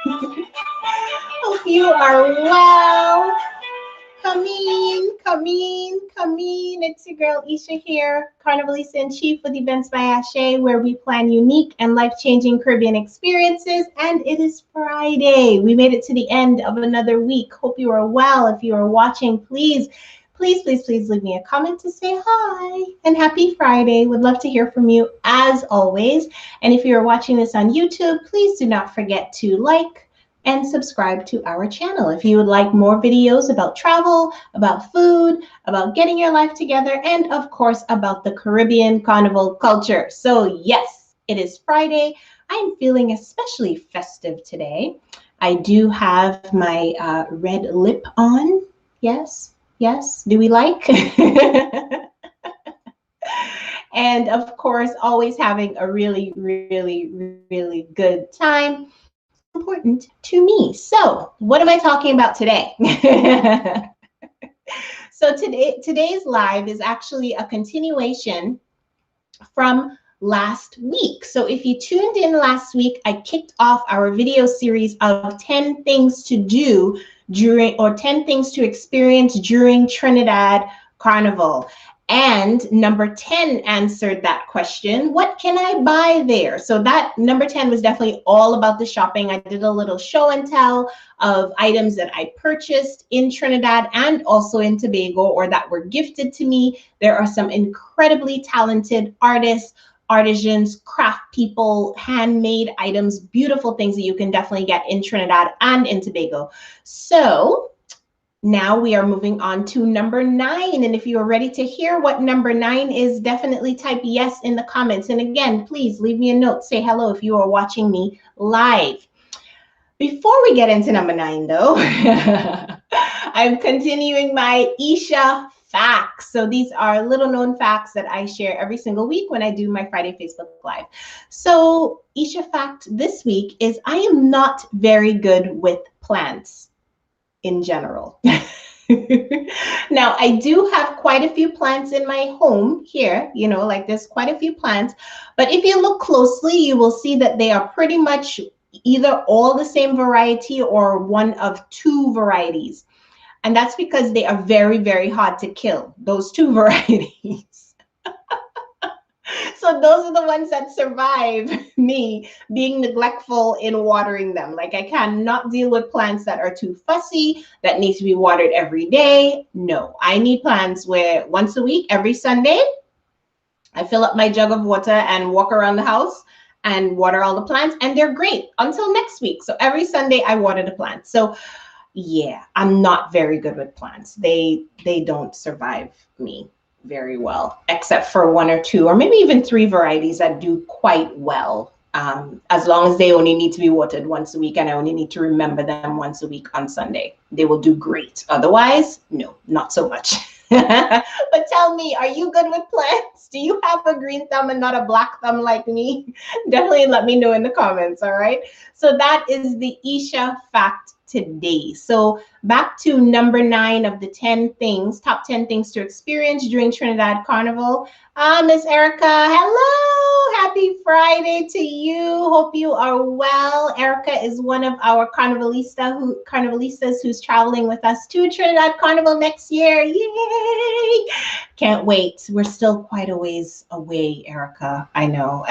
Hope you are well. Come in, come in, come in. It's your girl Isha here, Carnivalista in Chief with Events by Ashe, where we plan unique and life-changing Caribbean experiences. And it is Friday. We made it to the end of another week. Hope you are well. If you are watching, please leave me a comment to say hi and happy Friday. Would love to hear from you as always. And if you're watching this on YouTube, please do not forget to like and subscribe to our channel. If you would like more videos about travel, about food, about getting your life together, and of course about the Caribbean carnival culture. So yes, it is Friday. I'm feeling especially festive today. I do have my red lip on. Yes, yes. Do we like? And of course, always having a really good time. Important to me. So what am I talking about today? So today's live is actually a continuation from last week. So if you tuned in last week, I kicked off our video series of 10 things to do during, or 10 things to experience during Trinidad Carnival. And number 10 answered that question. What can I buy there? So that number 10 was definitely all about the shopping. I did a little show and tell of items that I purchased in Trinidad and also in Tobago, or that were gifted to me. There are some incredibly talented artists, artisans, craft people, handmade items, beautiful things that you can definitely get in Trinidad and in Tobago. So now we are moving on to number 9. And if you are ready to hear what number 9 is, definitely type yes in the comments. And again, please leave me a note. Say hello if you are watching me live. Before we get into number 9, though, I'm continuing my Isha facts. So these are little known facts that I share every single week when I do my Friday Facebook Live. So Isha fact this week is I am not very good with plants in general. Now, I do have quite a few plants in my home here, you know, like there's quite a few plants, but if you look closely, you will see that they are pretty much either all the same variety or one of 2 varieties. And that's because they are very hard to kill, those 2 varieties. So those are the ones that survive me being neglectful in watering them. Like I cannot deal with plants that are too fussy, that needs to be watered every day. No, I need plants where once a week, every Sunday, I fill up my jug of water and walk around the house and water all the plants, and they're great until next week. So every Sunday I water the plants. So yeah, I'm not very good with plants. They don't survive me very well, except for 1 or 2 or maybe even 3 varieties that do quite well, as long as they only need to be watered once a week and I only need to remember them once a week on Sunday. They will do great. Otherwise, no, not so much. But tell me, are you good with plants? Do you have a green thumb and not a black thumb like me? Definitely let me know in the comments, all right? So that is the Isha fact today. So back to number 9 of the 10 things, top 10 things to experience during Trinidad Carnival. Miss Erica, hello, happy Friday to you. Hope you are well. Erica is one of our carnivalistas who's traveling with us to Trinidad Carnival next year. Yay! Can't wait. We're still quite a ways away, Erica. I know.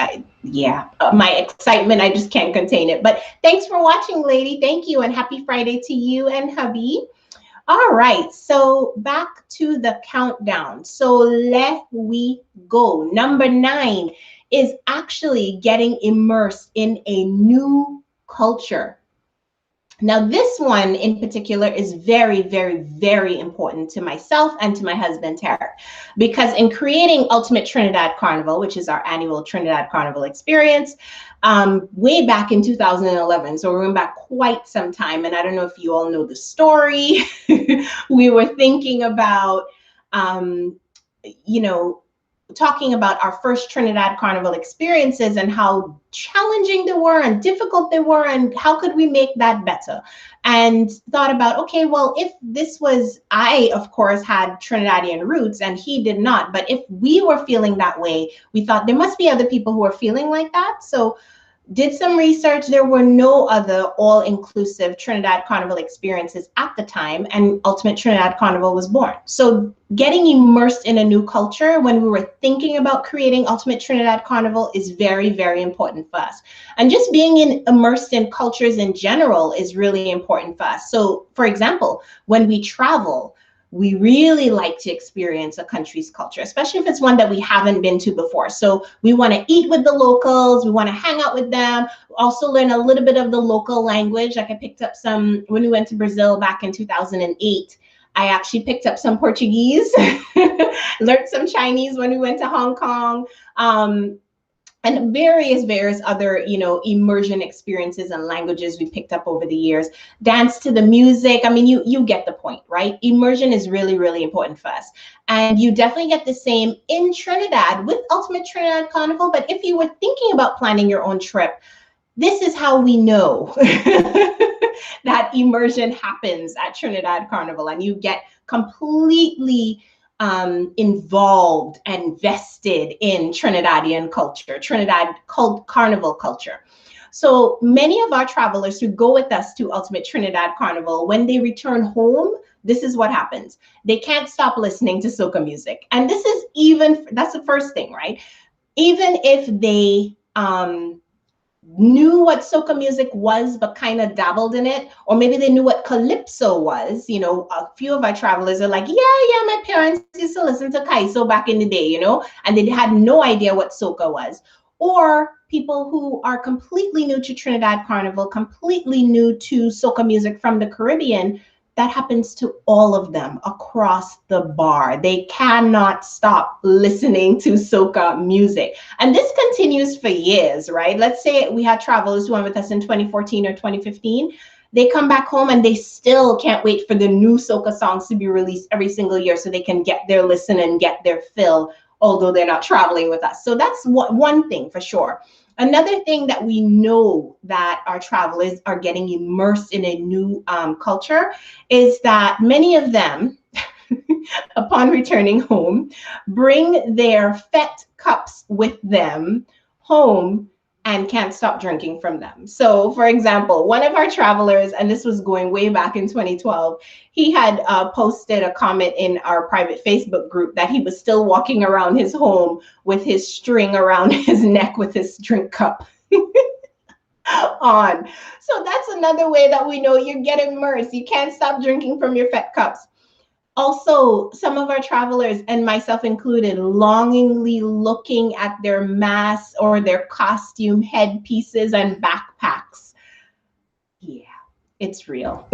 My excitement, I just can't contain it. But thanks for watching, lady. Thank you, and happy Friday to you and hubby. All right, so back to the countdown. So let we go. Number 9 is actually getting immersed in a new culture. Now, this one in particular is very important to myself and to my husband, Tarek, because in creating Ultimate Trinidad Carnival, which is our annual Trinidad Carnival experience, way back in 2011, so we're going back quite some time, and I don't know if you all know the story. We were thinking about, talking about our first Trinidad Carnival experiences and how challenging they were and difficult they were and how could we make that better. And thought about, okay, well, if this was, I, of course, had Trinidadian roots and he did not, but if we were feeling that way, we thought there must be other people who are feeling like that. So Did some research. There were no other all-inclusive Trinidad Carnival experiences at the time, and Ultimate Trinidad Carnival was born. So getting immersed in a new culture when we were thinking about creating Ultimate Trinidad Carnival is very, very important for us. And just being immersed in cultures in general is really important for us. So for example, when we travel, we really like to experience a country's culture, especially if it's one that we haven't been to before. So we want to eat with the locals, we want to hang out with them, also learn a little bit of the local language. Like I picked up some, when we went to Brazil back in 2008, I actually picked up some Portuguese, learned some Chinese when we went to Hong Kong. And various other, immersion experiences and languages we picked up over the years. Dance to the music. I mean, you get the point, right? Immersion is really, really important for us. And you definitely get the same in Trinidad with Ultimate Trinidad Carnival. But if you were thinking about planning your own trip, this is how we know that immersion happens at Trinidad Carnival, and you get completely involved and vested in Trinidadian culture, Carnival culture. So many of our travelers who go with us to Ultimate Trinidad Carnival, when they return home, this is what happens. They can't stop listening to soca music. And this is that's the first thing, right? Even if they knew what soca music was, but kind of dabbled in it, or maybe they knew what calypso was. A few of our travelers are like, yeah, my parents used to listen to Kaiso back in the day, and they had no idea what soca was. Or people who are completely new to Trinidad Carnival, completely new to soca music from the Caribbean. That happens to all of them across the bar. They cannot stop listening to soca music. And this continues for years, right? Let's say we had travelers who went with us in 2014 or 2015. They come back home and they still can't wait for the new soca songs to be released every single year so they can get their listen and get their fill, although they're not traveling with us. So that's one thing for sure. Another thing that we know that our travelers are getting immersed in a new culture is that many of them, upon returning home, bring their FET cups with them home and can't stop drinking from them. So for example, one of our travelers, and this was going way back in 2012, he had posted a comment in our private Facebook group that he was still walking around his home with his string around his neck with his drink cup on. So that's another way that we know you get immersed. You can't stop drinking from your FET cups. Also, some of our travelers, and myself included, longingly looking at their masks or their costume headpieces and backpacks. Yeah, it's real.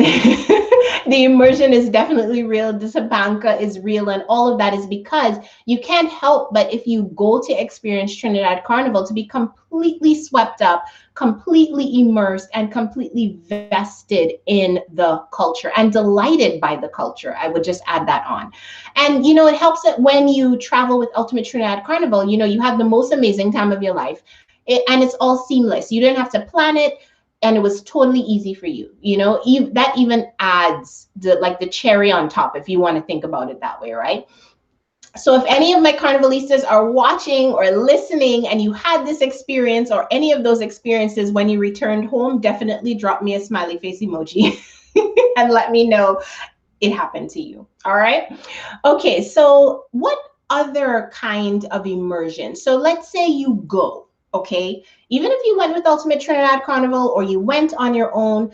The immersion is definitely real. The sabanka is real, and all of that is because you can't help but, if you go to experience Trinidad Carnival, to be completely swept up, completely immersed, and completely vested in the culture and delighted by the culture. I would just add that on. And it helps that when you travel with Ultimate Trinidad Carnival, you have the most amazing time of your life, and it's all seamless. You didn't have to plan it, and it was totally easy for you. That even adds the cherry on top, if you want to think about it that way, right? So if any of my Carnivalistas are watching or listening and you had this experience or any of those experiences when you returned home, definitely drop me a smiley face emoji and let me know it happened to you. All right. Okay. So what other kind of immersion? So let's say you go, okay, even if you went with Ultimate Trinidad Carnival or you went on your own,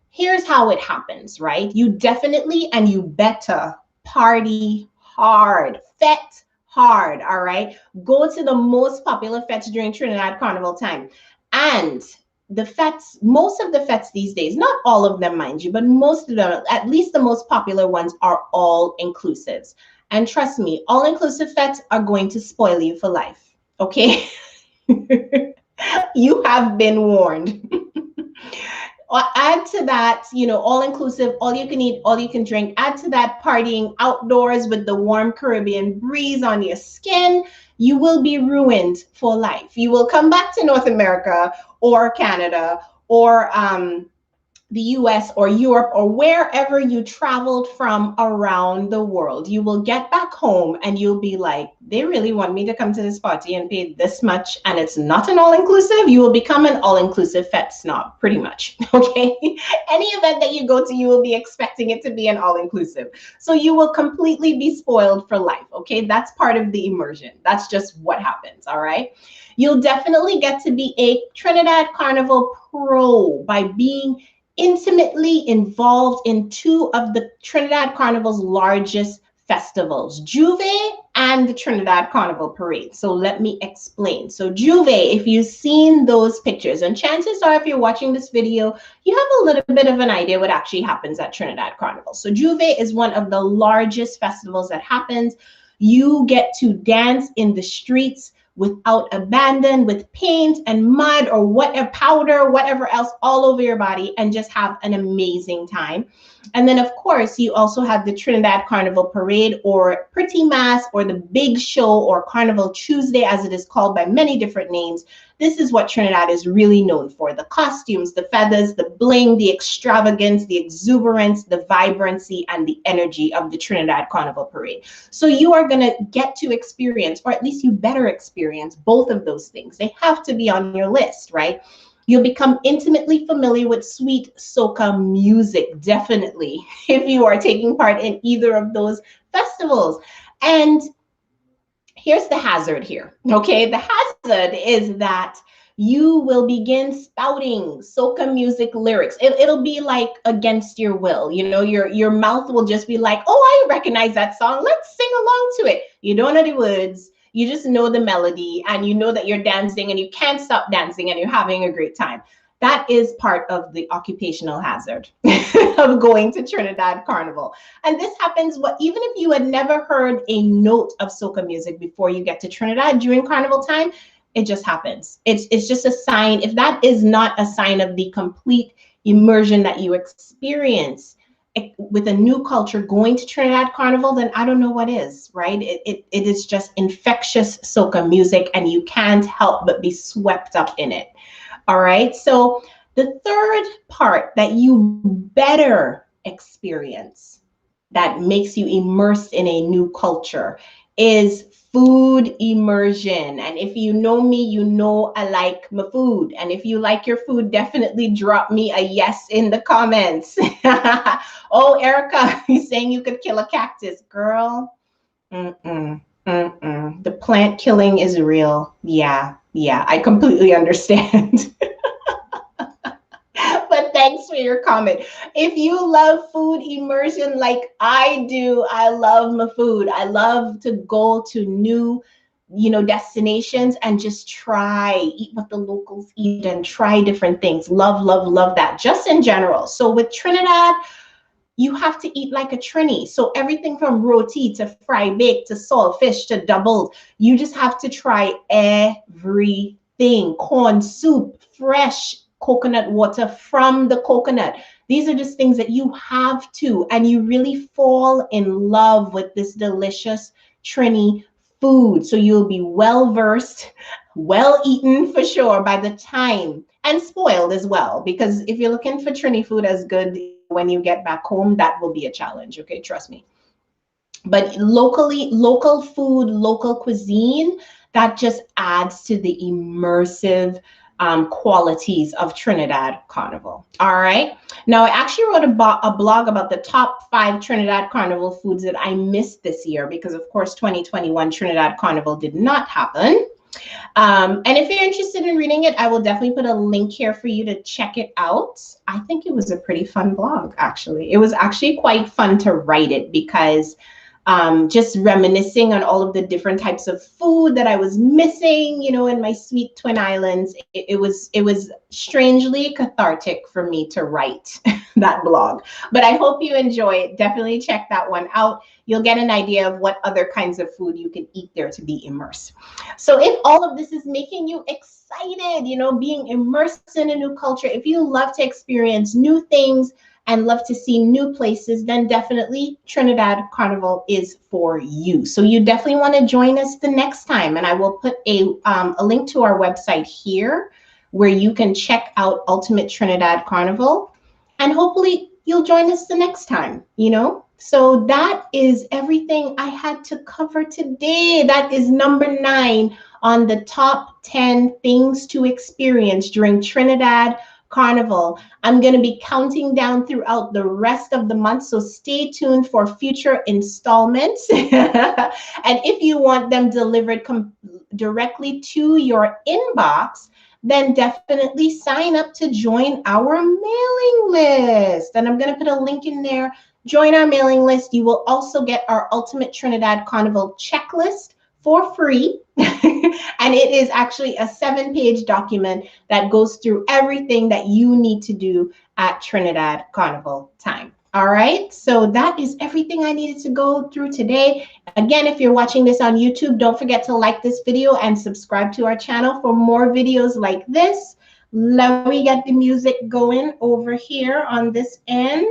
here's how it happens, right? You definitely and you better party hard, fet hard, all right? Go to the most popular fets during Trinidad Carnival time. And the fets, most of the fets these days, not all of them, mind you, but most of them, at least the most popular ones, are all inclusives. And trust me, all inclusive fets are going to spoil you for life, okay? You have been warned. Add to that, all inclusive, all you can eat, all you can drink. Add to that partying outdoors with the warm Caribbean breeze on your skin. You will be ruined for life. You will come back to North America or Canada or the US or Europe or wherever you traveled from around the world, you will get back home and you'll be like, they really want me to come to this party and pay this much and it's not an all-inclusive. You will become an all-inclusive fet snob, pretty much, okay? Any event that you go to, you will be expecting it to be an all-inclusive. So you will completely be spoiled for life, okay? That's part of the immersion. That's just what happens, all right? You'll definitely get to be a Trinidad Carnival pro by being intimately involved in two of the Trinidad Carnival's largest festivals, Juve and the Trinidad Carnival Parade. So let me explain. So Juve, if you've seen those pictures, and chances are if you're watching this video, you have a little bit of an idea what actually happens at Trinidad Carnival. So Juve is one of the largest festivals that happens. You get to dance in the streets without abandon, with paint and mud or whatever, powder, whatever else all over your body, and just have an amazing time. And then of course, you also have the Trinidad Carnival Parade or Pretty Mass or the Big Show or Carnival Tuesday, as it is called by many different names. This is what Trinidad is really known for: the costumes, the feathers, the bling, the extravagance, the exuberance, the vibrancy, and the energy of the Trinidad Carnival Parade. So you are going to get to experience, or at least you better experience, both of those things. They have to be on your list, right? You'll become intimately familiar with sweet soca music, definitely, if you are taking part in either of those festivals. And here's the hazard here, okay? The hazard is that you will begin spouting soca music lyrics. It'll be like against your will. You know, your mouth will just be like, oh, I recognize that song. Let's sing along to it. You don't know the words. You just know the melody and you know that you're dancing and you can't stop dancing and you're having a great time. That is part of the occupational hazard of going to Trinidad Carnival. And this happens even if you had never heard a note of soca music before you get to Trinidad during Carnival time, it just happens. It's just a sign. If that is not a sign of the complete immersion that you experience with a new culture going to Trinidad Carnival, then I don't know what is, right? It is just infectious soca music and you can't help but be swept up in it. All right, so the third part that you better experience that makes you immersed in a new culture is food immersion. And if you know me, you know I like my food. And if you like your food, definitely drop me a yes in the comments. Oh, Erica, you're saying you could kill a cactus. Girl, the plant killing is real. Yeah, I completely understand. But thanks for your comment. If you love food immersion like I do, I love my food. I love to go to new, destinations and just eat what the locals eat and try different things. Love that, just in general. So with Trinidad, you have to eat like a Trini. So everything from roti to fry baked to saltfish to doubled, you just have to try everything. Corn soup, fresh coconut water from the coconut. These are just things that you have to, and you really fall in love with this delicious Trini food. So you'll be well versed, well eaten for sure by the time, and spoiled as well, because if you're looking for Trini food as good when you get back home, that will be a challenge, okay? Trust me. But local food, local cuisine, that just adds to the immersive qualities of Trinidad Carnival. All right. Now, I actually wrote a blog about the top 5 Trinidad Carnival foods that I missed this year because, of course, 2021 Trinidad Carnival did not happen. And if you're interested in reading it, I will definitely put a link here for you to check it out. I think it was a pretty fun blog, actually. It was actually quite fun to write it because just reminiscing on all of the different types of food that I was missing, in my sweet Twin Islands. It was strangely cathartic for me to write that blog. But I hope you enjoy it. Definitely check that one out. You'll get an idea of what other kinds of food you can eat there to be immersed. So if all of this is making you excited, being immersed in a new culture, if you love to experience new things and love to see new places, then definitely Trinidad Carnival is for you. So you definitely want to join us the next time. And I will put a link to our website here where you can check out Ultimate Trinidad Carnival. And hopefully you'll join us the next time, you know? So that is everything I had to cover today. That is number 9 on the top 10 things to experience during Trinidad Carnival. I'm going to be counting down throughout the rest of the month, so stay tuned for future installments. And if you want them delivered directly to your inbox, then definitely sign up to join our mailing list. And I'm going to put a link in there. Join our mailing list. You will also get our Ultimate Trinidad Carnival checklist for free. And it is actually a 7-page document that goes through everything that you need to do at Trinidad Carnival time. All right, so that is everything I needed to go through today. Again, if you're watching this on YouTube, don't forget to like this video and subscribe to our channel for more videos like this. Let me get the music going over here on this end.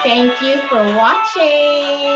Thank you for watching.